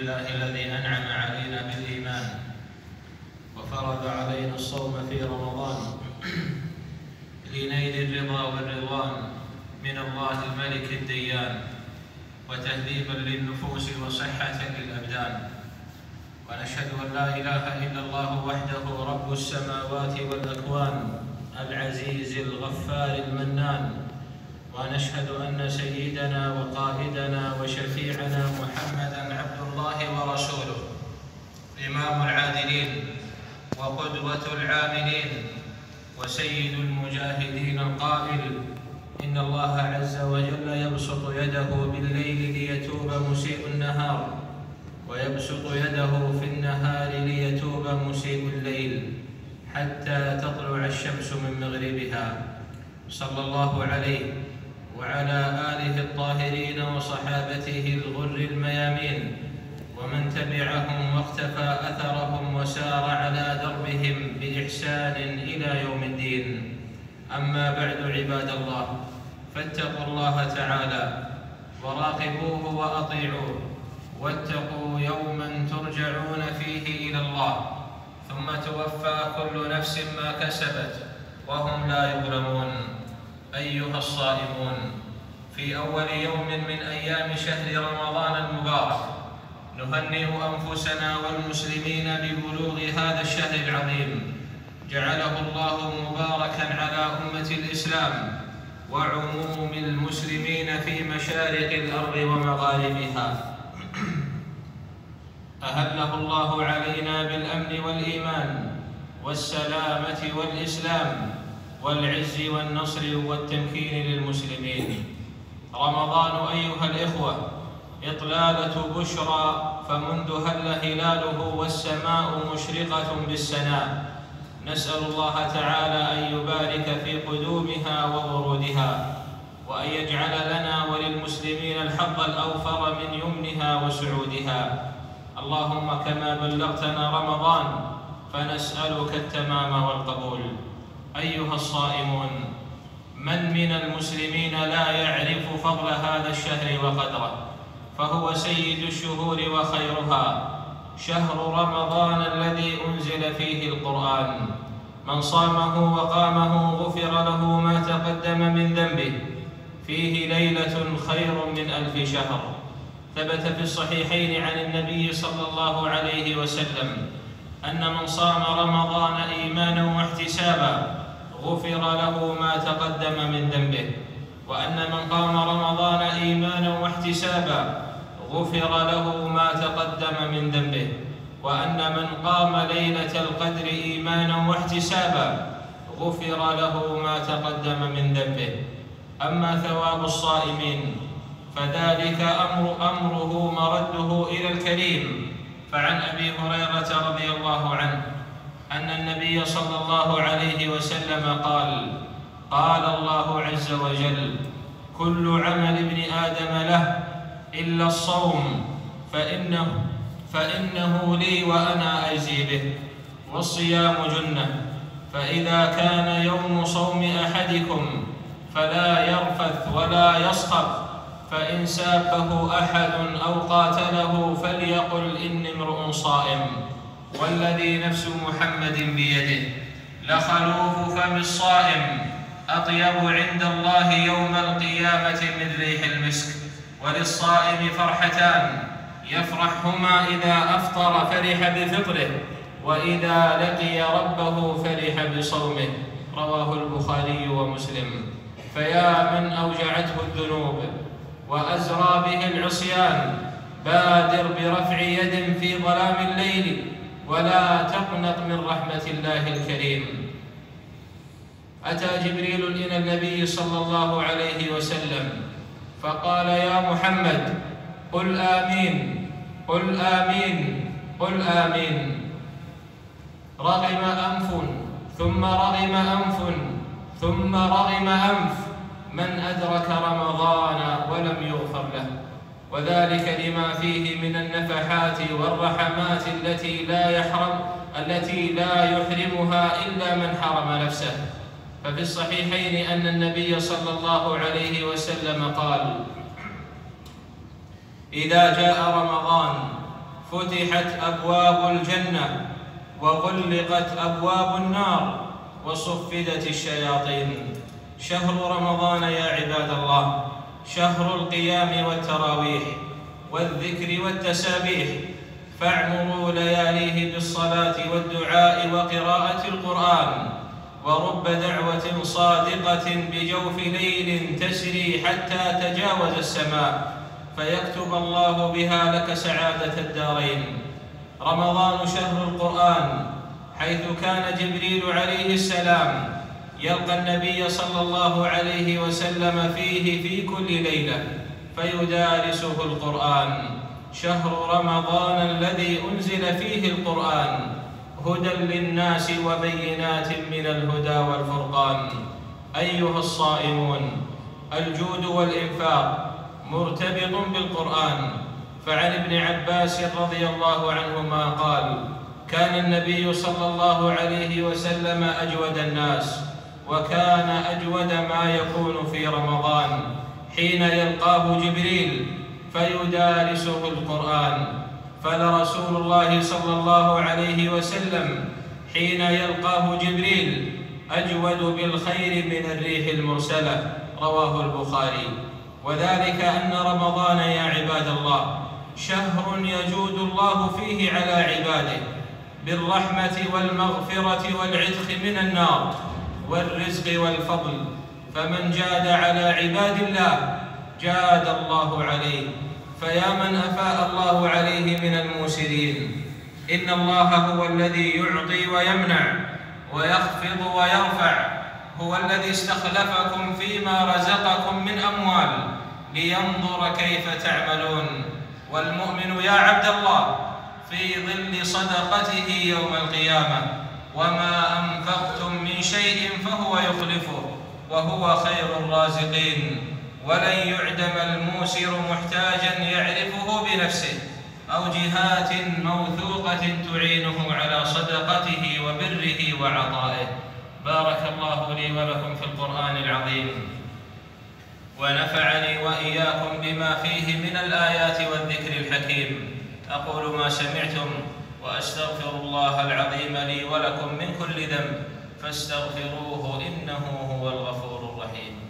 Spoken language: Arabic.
لله الذي أنعم علينا بالإيمان وفرض علينا الصوم في رمضان لنيل الرضا والرضوان من الله الملك الديان، وتهذيبا للنفوس وصحة للأبدان. ونشهد أن لا إله إلا الله وحده رب السماوات والأكوان العزيز الغفار المنان. ونشهد أن سيدنا وقائدنا وشفيعنا محمدًا عبد الله ورسوله، إمام العادلين وقدوة العاملين وسيد المجاهدين القائل: إن الله عز وجل يبسط يده بالليل ليتوب مسيء النهار، ويبسط يده في النهار ليتوب مسيء الليل حتى تطلع الشمس من مغربها. صلى الله عليه وعلى آله الطاهرين وصحابته الغر الميامين، ومن تبعهم واقتفى أثرهم وسار على دربهم بإحسان إلى يوم الدين. أما بعد، عباد الله، فاتقوا الله تعالى وراقبوه وأطيعوه، واتقوا يوما ترجعون فيه إلى الله، ثم توفى كل نفس ما كسبت وهم لا يظلمون. أيها الصائمون، في أول يوم من أيام شهر رمضان المبارك نهنئ أنفسنا والمسلمين ببلوغ هذا الشهر العظيم، جعله الله مباركا على أمة الإسلام وعموم المسلمين في مشارق الأرض ومغاربها. أهله الله علينا بالأمن والإيمان والسلامة والإسلام والعز والنصر والتمكين للمسلمين. رمضان أيها الإخوة إطلالة بشرى، فمنذ هل هلاله والسماء مشرقة بالسناء. نسأل الله تعالى أن يبارك في قدومها وورودها، وأن يجعل لنا وللمسلمين الحظ الأوفر من يمنها وسعودها. اللهم كما بلغتنا رمضان فنسألك التمام والقبول. أيها الصائمون، من المسلمين لا يعرف فضل هذا الشهر وقدره؟ فهو سيد الشهور وخيرها، شهر رمضان الذي أنزل فيه القرآن. من صامه وقامه غفر له ما تقدم من ذنبه، فيه ليلة خير من 1000 شهر. ثبت في الصحيحين عن النبي صلى الله عليه وسلم أن من صام رمضان إيمانا واحتسابا غفر له ما تقدم من ذنبه، وأن من قام رمضان إيمانا واحتسابا غفر له ما تقدم من ذنبه، وأن من قام ليلة القدر إيمانا واحتسابا غفر له ما تقدم من ذنبه. أما ثواب الصائمين فذلك أمره مرده إلى الكريم. فعن أبي هريرة رضي الله عنه أن النبي صلى الله عليه وسلم قال: قال الله عز وجل: كل عمل ابن آدم له إلا الصوم فإنه لي وأنا أجزي به، والصيام جنة، فإذا كان يوم صوم أحدكم فلا يرفث ولا يصخب، فإن سابه أحد أو قاتله فليقل إني امرؤ صائم، والذي نفس محمد بيده لخلوف فم الصائم أطيب عند الله يوم القيامة من ريح المسك. وللصائم فرحتان يفرحهما: إذا أفطر فرح بفطره، وإذا لقي ربه فرح بصومه. رواه البخاري ومسلم. فيا من أوجعته الذنوب وأزرى به العصيان، بادر برفع يد في ظلام الليل، ولا تقنط من رحمة الله الكريم. أتى جبريل إلى النبي صلى الله عليه وسلم فقال: يا محمد، قل آمين، قل آمين، قل آمين. رغم أنف ثم رغم أنف ثم رغم أنف من أدرك رمضان ولم يغفر له، وذلك لما فيه من النفحات والرحمات التي لا يحرمها إلا من حرم نفسه. ففي الصحيحين أن النبي صلى الله عليه وسلم قال: إذا جاء رمضان فتحت أبواب الجنة وغلقت أبواب النار وصفدت الشياطين. شهر رمضان يا عباد الله شهر القيام والتراويح والذكر والتسابيح، فاعمروا لياليه بالصلاة والدعاء وقراءة القرآن، ورب دعوة صادقة بجوف ليل تسري حتى تجاوز السماء، فيكتب الله بها لك سعادة الدارين. رمضان شهر القرآن، حيث كان جبريل عليه السلام يلقى النبي صلى الله عليه وسلم فيه في كل ليلة فيدارسه القرآن. شهر رمضان الذي أنزل فيه القرآن هدى للناس وبينات من الهدى والفرقان. أيها الصائمون، الجود والإنفاق مرتبط بالقرآن، فعن ابن عباس رضي الله عنهما قال: كان النبي صلى الله عليه وسلم أجود الناس، وكان أجود ما يكون في رمضان حين يلقاه جبريل فيدارسه القرآن. فلرسول الله صلى الله عليه وسلم حين يلقاه جبريل أجود بالخير من الريح المرسلة، رواه البخاري. وذلك أن رمضان يا عباد الله شهر يجود الله فيه على عباده بالرحمة والمغفرة والعتق من النار والرزق والفضل، فمن جاد على عباد الله جاد الله عليه. فيا من أفاء الله عليه من الموسرين، إن الله هو الذي يعطي ويمنع ويخفض ويرفع، هو الذي استخلفكم فيما رزقكم من أموال لينظر كيف تعملون. والمؤمن يا عبد الله في ظل صدقته يوم القيامة، وما أنفقتم من شيء فهو يخلفه وهو خير الرازقين. ولن يعدم الموسر محتاجا يعرفه بنفسه أو جهات موثوقة تعينه على صدقته وبره وعطائه. بارك الله لي ولكم في القرآن العظيم، ونفعني وإياكم بما فيه من الآيات والذكر الحكيم. أقول ما سمعتم وأستغفر الله العظيم لي ولكم من كل ذنب، فاستغفروه إنه هو الغفور الرحيم.